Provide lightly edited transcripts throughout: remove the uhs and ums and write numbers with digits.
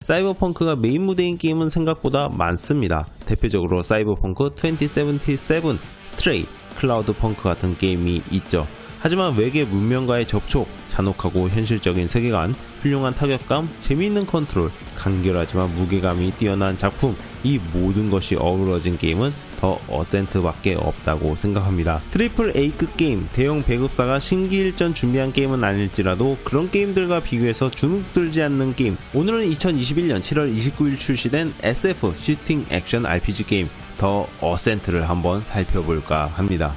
사이버펑크가 메인 무대인 게임은 생각보다 많습니다. 대표적으로 사이버펑크 2077, 스트레이, 클라우드 펑크 같은 게임이 있죠. 하지만 외계 문명과의 접촉, 잔혹하고 현실적인 세계관, 훌륭한 타격감, 재미있는 컨트롤, 간결하지만 무게감이 뛰어난 작품, 이 모든 것이 어우러진 게임은 더 어센트밖에 없다고 생각합니다. 트리플 A급 게임, 대형 배급사가 신기일전 준비한 게임은 아닐지라도 그런 게임들과 비교해서 주눅들지 않는 게임. 오늘은 2021년 7월 29일 출시된 SF 슈팅 액션 RPG 게임 더 어센트를 한번 살펴볼까 합니다.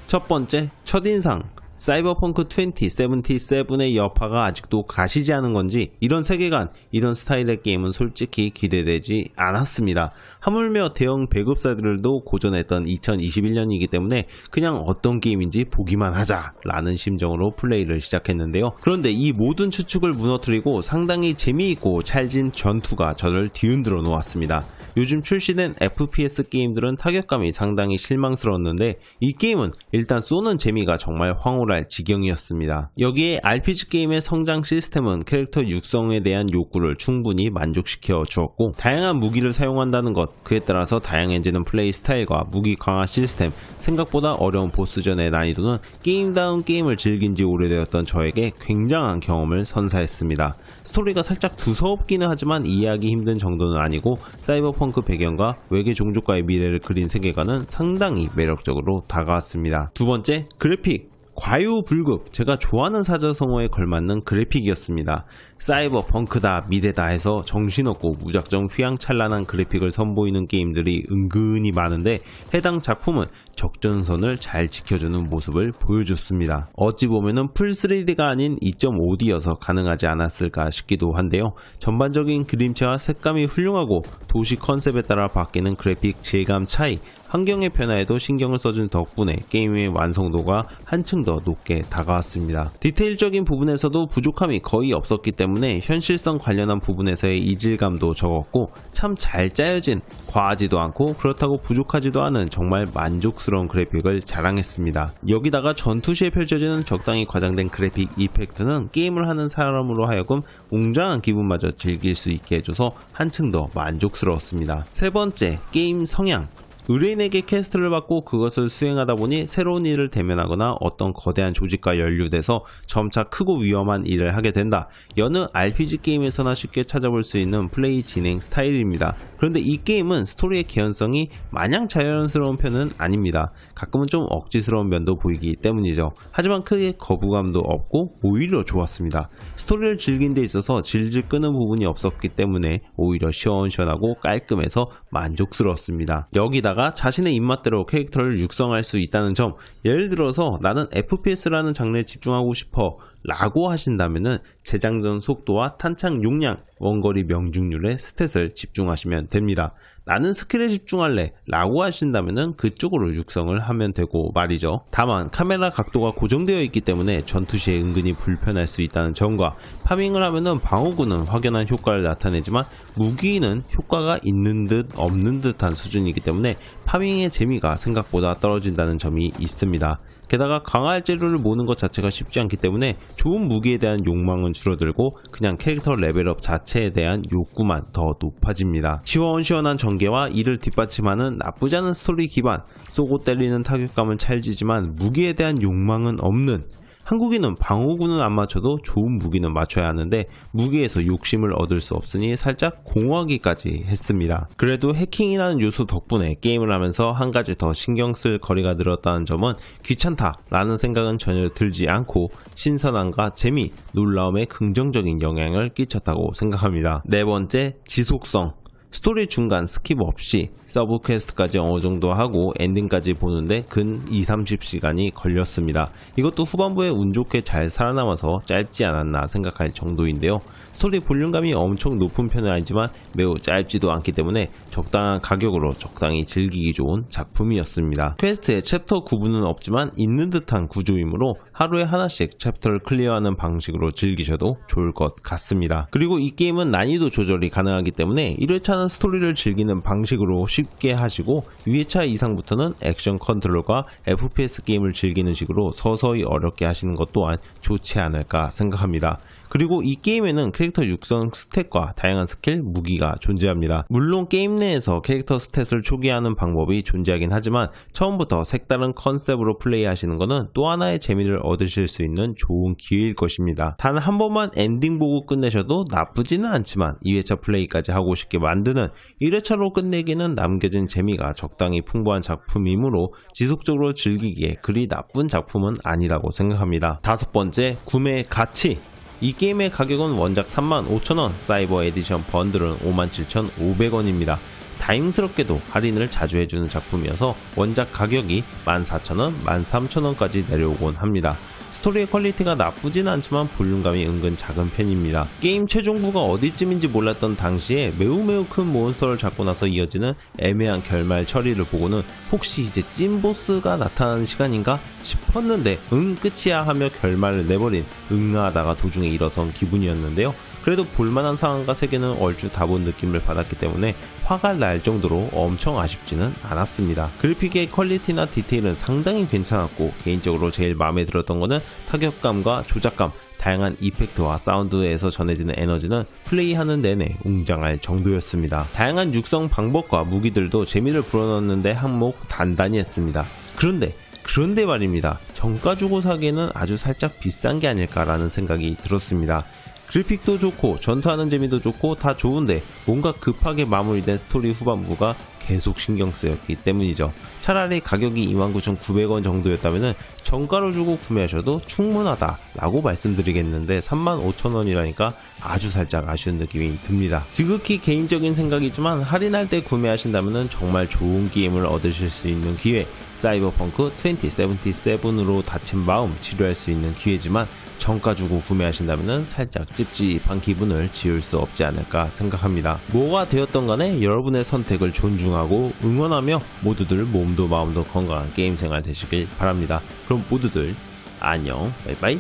첫 번째, 첫인상. 사이버펑크 2077의 여파가 아직도 가시지 않은 건지 이런 세계관, 이런 스타일의 게임은 솔직히 기대되지 않았습니다. 하물며 대형 배급사들도 고전했던 2021년이기 때문에 그냥 어떤 게임인지 보기만 하자 라는 심정으로 플레이를 시작했는데요. 그런데 이 모든 추측을 무너뜨리고 상당히 재미있고 찰진 전투가 저를 뒤흔들어 놓았습니다. 요즘 출시된 FPS 게임들은 타격감이 상당히 실망스러웠는데 이 게임은 일단 쏘는 재미가 정말 황홀할 지경이었습니다. 여기에 RPG 게임의 성장 시스템은 캐릭터 육성에 대한 욕구를 충분히 만족시켜 주었고, 다양한 무기를 사용한다는 것, 그에 따라서 다양해지는 플레이 스타일과 무기 강화 시스템, 생각보다 어려운 보스전의 난이도는 게임다운 게임을 즐긴 지 오래되었던 저에게 굉장한 경험을 선사했습니다. 스토리가 살짝 두서없기는 하지만 이해하기 힘든 정도는 아니고 사이버펑크 배경과 외계 종족과의 미래를 그린 세계관은 상당히 매력적으로 다가왔습니다. 두 번째, 그래픽. 과유불급, 제가 좋아하는 사자성어에 걸맞는 그래픽이었습니다. 사이버펑크다, 미래다 해서 정신없고 무작정 휘황찬란한 그래픽을 선보이는 게임들이 은근히 많은데 해당 작품은 적전선을 잘 지켜주는 모습을 보여줬습니다. 어찌 보면은 풀 3D가 아닌 2.5D여서 가능하지 않았을까 싶기도 한데요. 전반적인 그림체와 색감이 훌륭하고 도시 컨셉에 따라 바뀌는 그래픽 질감 차이, 환경의 변화에도 신경을 써준 덕분에 게임의 완성도가 한층 더 높게 다가왔습니다. 디테일적인 부분에서도 부족함이 거의 없었기 때문에 현실성 관련한 부분에서의 이질감도 적었고 참 잘 짜여진, 과하지도 않고 그렇다고 부족하지도 않은 정말 만족스러운 그래픽을 자랑했습니다. 여기다가 전투 시에 펼쳐지는 적당히 과장된 그래픽 이펙트는 게임을 하는 사람으로 하여금 웅장한 기분마저 즐길 수 있게 해줘서 한층 더 만족스러웠습니다. 세 번째, 게임 성향. 의뢰인에게 퀘스트를 받고 그것을 수행하다 보니 새로운 일을 대면하거나 어떤 거대한 조직과 연루돼서 점차 크고 위험한 일을 하게 된다. 여느 RPG 게임에서나 쉽게 찾아볼 수 있는 플레이 진행 스타일입니다. 그런데 이 게임은 스토리의 개연성이 마냥 자연스러운 편은 아닙니다. 가끔은 좀 억지스러운 면도 보이기 때문이죠. 하지만 크게 거부감도 없고 오히려 좋았습니다. 스토리를 즐긴 데 있어서 질질 끄는 부분이 없었기 때문에 오히려 시원시원하고 깔끔해서 만족스러웠습니다. 여기다가 자신의 입맛대로 캐릭터를 육성할 수 있다는 점, 예를 들어서 나는 FPS라는 장르에 집중하고 싶어 라고 하신다면은 재장전 속도와 탄창 용량, 원거리 명중률의 스탯을 집중하시면 됩니다. 나는 스킬에 집중할래 라고 하신다면은 그쪽으로 육성을 하면 되고 말이죠. 다만 카메라 각도가 고정되어 있기 때문에 전투 시에 은근히 불편할 수 있다는 점과 파밍을 하면은 방어구는 확연한 효과를 나타내지만 무기는 효과가 있는 듯 없는 듯한 수준이기 때문에 파밍의 재미가 생각보다 떨어진다는 점이 있습니다. 게다가 강화할 재료를 모으는 것 자체가 쉽지 않기 때문에 좋은 무기에 대한 욕망은 줄어들고 그냥 캐릭터 레벨업 자체에 대한 욕구만 더 높아집니다. 시원시원한 전개와 이를 뒷받침하는 나쁘지 않은 스토리 기반, 쏘고 때리는 타격감은 찰지지만 무기에 대한 욕망은 없는, 한국인은 방어구는 안 맞춰도 좋은 무기는 맞춰야 하는데 무기에서 욕심을 얻을 수 없으니 살짝 공허하기까지 했습니다. 그래도 해킹이라는 요소 덕분에 게임을 하면서 한 가지 더 신경 쓸 거리가 늘었다는 점은 귀찮다라는 생각은 전혀 들지 않고 신선함과 재미, 놀라움에 긍정적인 영향을 끼쳤다고 생각합니다. 네 번째, 지속성. 스토리 중간 스킵 없이 서브 퀘스트까지 어느 정도 하고 엔딩까지 보는데 근 2-30시간이 걸렸습니다. 이것도 후반부에 운 좋게 잘 살아남아서 짧지 않았나 생각할 정도인데요. 스토리 볼륨감이 엄청 높은 편은 아니지만 매우 짧지도 않기 때문에 적당한 가격으로 적당히 즐기기 좋은 작품이었습니다. 퀘스트에 챕터 구분은 없지만 있는 듯한 구조이므로 하루에 하나씩 챕터를 클리어하는 방식으로 즐기셔도 좋을 것 같습니다. 그리고 이 게임은 난이도 조절이 가능하기 때문에 1회차는 스토리를 즐기는 방식으로 쉽게 하시고 2회차 이상부터는 액션 컨트롤과 FPS 게임을 즐기는 식으로 서서히 어렵게 하시는 것 또한 좋지 않을까 생각합니다. 그리고 이 게임에는 캐릭터 육성 스탯과 다양한 스킬, 무기가 존재합니다. 물론 게임 내에서 캐릭터 스탯을 초기화하는 방법이 존재하긴 하지만 처음부터 색다른 컨셉으로 플레이하시는 것은 또 하나의 재미를 얻으실 수 있는 좋은 기회일 것입니다. 단 한 번만 엔딩 보고 끝내셔도 나쁘지는 않지만 2회차 플레이까지 하고 싶게 만드는 1회차로 끝내기는 남겨진 재미가 적당히 풍부한 작품이므로 지속적으로 즐기기에 그리 나쁜 작품은 아니라고 생각합니다. 다섯 번째, 구매 가치. 이 게임의 가격은 원작 35,000원, 사이버 에디션 번들은 57,500원입니다. 다행스럽게도 할인을 자주 해주는 작품이어서 원작 가격이 14,000원, 13,000원까지 내려오곤 합니다. 스토리의 퀄리티가 나쁘진 않지만 볼륨감이 은근 작은 편입니다. 게임 최종부가 어디쯤인지 몰랐던 당시에 매우 큰 몬스터를 잡고 나서 이어지는 애매한 결말 처리를 보고는 혹시 이제 찐보스가 나타나는 시간인가 싶었는데 끝이야 하며 결말을 내버린 응아하다가 도중에 일어선 기분이었는데요. 그래도 볼만한 상황과 세계는 얼추 다 본 느낌을 받았기 때문에 화가 날 정도로 엄청 아쉽지는 않았습니다. 그래픽의 퀄리티나 디테일은 상당히 괜찮았고 개인적으로 제일 마음에 들었던 거는 타격감과 조작감, 다양한 이펙트와 사운드에서 전해지는 에너지는 플레이하는 내내 웅장할 정도였습니다. 다양한 육성 방법과 무기들도 재미를 불어넣는데 한몫 단단히 했습니다. 그런데 말입니다. 정가 주고 사기에는 아주 살짝 비싼 게 아닐까라는 생각이 들었습니다. 그래픽도 좋고 전투하는 재미도 좋고 다 좋은데 뭔가 급하게 마무리된 스토리 후반부가 계속 신경 쓰였기 때문이죠. 차라리 가격이 29,900원 정도였다면 정가로 주고 구매하셔도 충분하다 라고 말씀드리겠는데 35,000원이라니까 아주 살짝 아쉬운 느낌이 듭니다. 지극히 개인적인 생각이지만 할인할 때 구매하신다면 정말 좋은 게임을 얻으실 수 있는 기회, 사이버펑크 2077으로 다친 마음 치료할 수 있는 기회지만 정가 주고 구매하신다면 살짝 찝찝한 기분을 지울 수 없지 않을까 생각합니다. 뭐가 되었던 간에 여러분의 선택을 존중하고 응원하며 모두들 몸도 마음도 건강한 게임 생활 되시길 바랍니다. 그럼 모두들 안녕, 바이바이.